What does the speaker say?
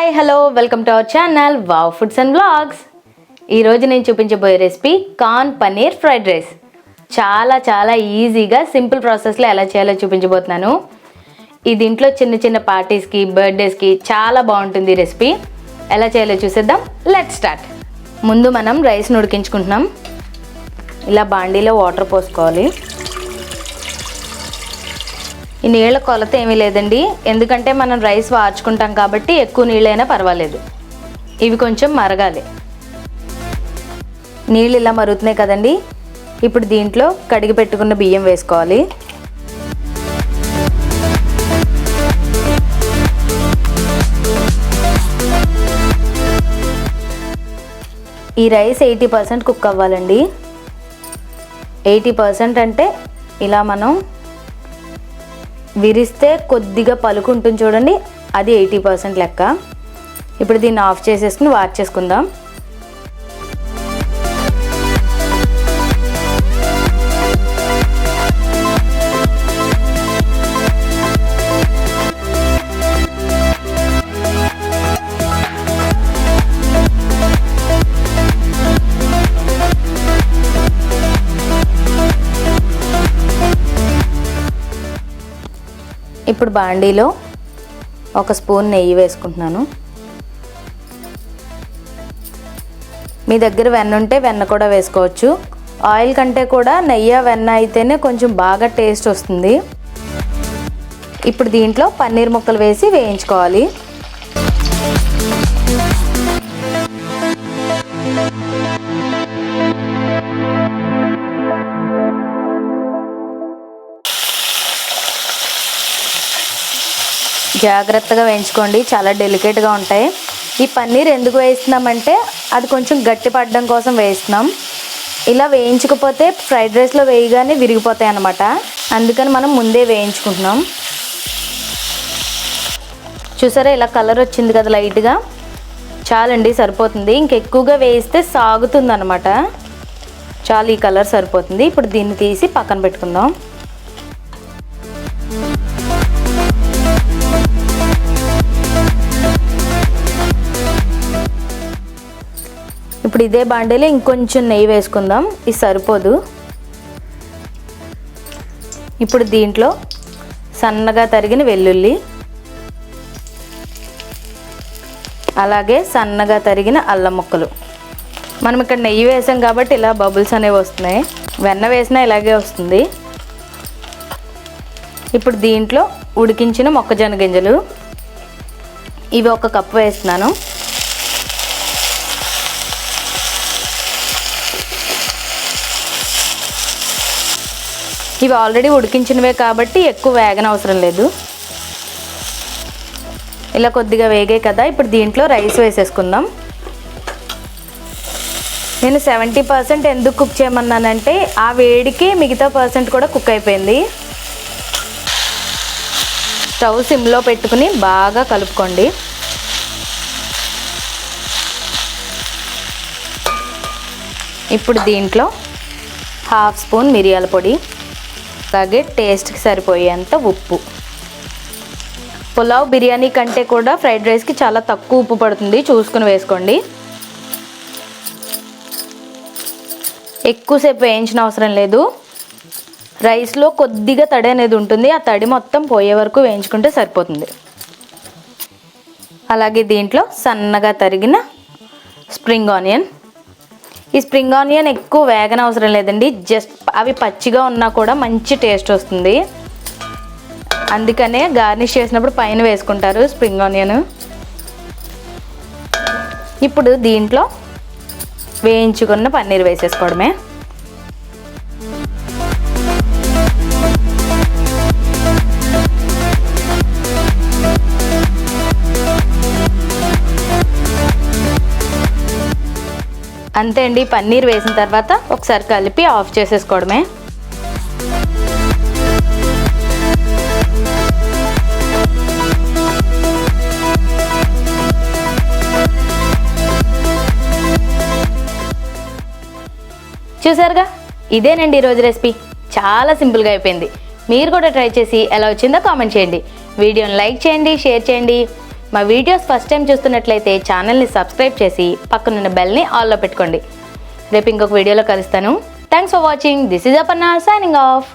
Hi hello welcome to our channel wow foods and vlogs. ఈరోజు నేను చూపించబోయే recipe corn paneer fried rice. చాలా ఈజీగా సింపుల్ ప్రాసెస్లో ఎలా చేయాలో చూపించబోతున్నాను. ఇది ఇంట్లో చిన్న చిన్న పార్టీస్కి బర్త్డేస్కి చాలా బాగుంటుంది ఈ రెసిపీ. ఎలా చేయాలో చూసేద్దాం. Let's start. ముందు మనం రైస్ని ఉడికించుకుంటున్నాం. ఇలా బాండీలో వాటర్ పోసుకోవాలి. ఈ నీళ్ళ కొలత ఏమీ లేదండి, ఎందుకంటే మనం రైస్ వార్చుకుంటాం కాబట్టి ఎక్కువ నీళ్ళైనా పర్వాలేదు. ఇవి కొంచెం మరగాలి. నీళ్ళు ఇలా మరుగుతున్నాయి కదండి. ఇప్పుడు దీంట్లో కడిగి పెట్టుకున్న బియ్యం వేసుకోవాలి. ఈ రైస్ 80% కుక్ అవ్వాలండి. 80% అంటే ఇలా మనం విరిస్తే కొద్దిగా పలుకు ఉంటుంది చూడండి, అది 80% లెక్క. ఇప్పుడు దీన్ని ఆఫ్ చేసేసుకుని వార్చేసుకుందాం. ఇప్పుడు బాండీలో 1 స్పూన్ నెయ్యి వేసుకుంటున్నాను. మీ దగ్గర వెన్న ఉంటే వెన్న కూడా వేసుకోవచ్చు. ఆయిల్ కంటే కూడా నెయ్యి వెన్న అయితేనే కొంచెం బాగా టేస్ట్ వస్తుంది. ఇప్పుడు దీంట్లో పన్నీర్ ముక్కలు వేసి వేయించుకోవాలి. జాగ్రత్తగా వేయించుకోండి, చాలా డెలికేట్గా ఉంటాయి. ఈ పన్నీర్ ఎందుకు వేస్తున్నామంటే అది కొంచెం గట్టి పడడం కోసం వేస్తున్నాం. ఇలా వేయించకపోతే ఫ్రైడ్ రైస్లో వేయగానే విరిగిపోతాయి అన్నమాట. అందుకని మనం ముందే వేయించుకుంటున్నాం. చూసారా, ఇలా కలర్ వచ్చింది కదా లైట్గా, చాలండి, సరిపోతుంది. ఇంకెక్కువగా వేయిస్తే సాగుతుంది అన్నమాట. చాలు, ఈ కలర్ సరిపోతుంది. ఇప్పుడు దీన్ని తీసి పక్కన పెట్టుకుందాం. ఇప్పుడు ఇదే బాండీలో ఇంకొంచెం నెయ్యి వేసుకుందాం. ఇది సరిపోదు. ఇప్పుడు దీంట్లో సన్నగా తరిగిన వెల్లుల్లి, అలాగే సన్నగా తరిగిన అల్లం ముక్కలు. మనం ఇక్కడ నెయ్యి వేసాం కాబట్టి ఇలా బబుల్స్ అనేవి వస్తున్నాయి. వెన్న వేసినా ఇలాగే వస్తుంది. ఇప్పుడు దీంట్లో ఉడికించిన మొక్కజొన్న గింజలు, ఇవి 1 కప్పు వేస్తున్నాను. ఇవి ఆల్రెడీ ఉడికించినవే కాబట్టి ఎక్కువ వేగనవసరం లేదు. ఇలా కొద్దిగా వేగాయి కదా. ఇప్పుడు దీంట్లో రైస్ వేసేసుకుందాం. నేను 70% ఎందుకు కుక్ చేయమన్నానంటే ఆ వేడికి మిగతా పర్సెంట్ కూడా కుక్ అయిపోయింది. స్టవ్ సిమ్లో పెట్టుకుని బాగా కలుపుకోండి. ఇప్పుడు దీంట్లో 1/2 స్పూన్ మిరియాల పొడి, అలాగే టేస్ట్కి సరిపోయేంత ఉప్పు. పులావ్ బిర్యానీ కంటే కూడా ఫ్రైడ్ రైస్కి చాలా తక్కువ ఉప్పు పడుతుంది, చూసుకుని వేసుకోండి. ఎక్కువసేపు వేయించిన అవసరం లేదు. రైస్లో కొద్దిగా తడి అనేది ఉంటుంది, ఆ తడి మొత్తం పోయే వరకు వేయించుకుంటే సరిపోతుంది. అలాగే దీంట్లో సన్నగా తరిగిన స్ప్రింగ్ ఆనియన్. ఈ స్ప్రింగ్ ఆనియన్ ఎక్కువ వేగన అవసరం లేదండి, జస్ట్ అవి పచ్చిగా ఉన్నా కూడా మంచి టేస్ట్ వస్తుంది. అందుకనే గార్నిష్ చేసినప్పుడు పైన వేసుకుంటారు స్ప్రింగ్ ఆనియన్. ఇప్పుడు దీంట్లో వేయించుకున్న పన్నీర్ వేసేసుకోవడమే. అంతే అండి, పన్నీర్ వేసిన తర్వాత ఒకసారి కలిపి ఆఫ్ చేసేసుకోవడమే. చూసారుగా, ఇదేనండి ఈరోజు రెసిపీ. చాలా సింపుల్గా అయిపోయింది. మీరు కూడా ట్రై చేసి ఎలా వచ్చిందో కామెంట్ చేయండి. వీడియోని లైక్ చేయండి, షేర్ చేయండి. మా వీడియోస్ ఫస్ట్ టైం చూస్తున్నట్లయితే ఛానల్ని సబ్స్క్రైబ్ చేసి పక్కనున్న బెల్ని ఆల్లో పెట్టుకోండి. రేపు ఇంకొక వీడియోలో కలుస్తాను. Thanks for watching. This is Aparna signing off.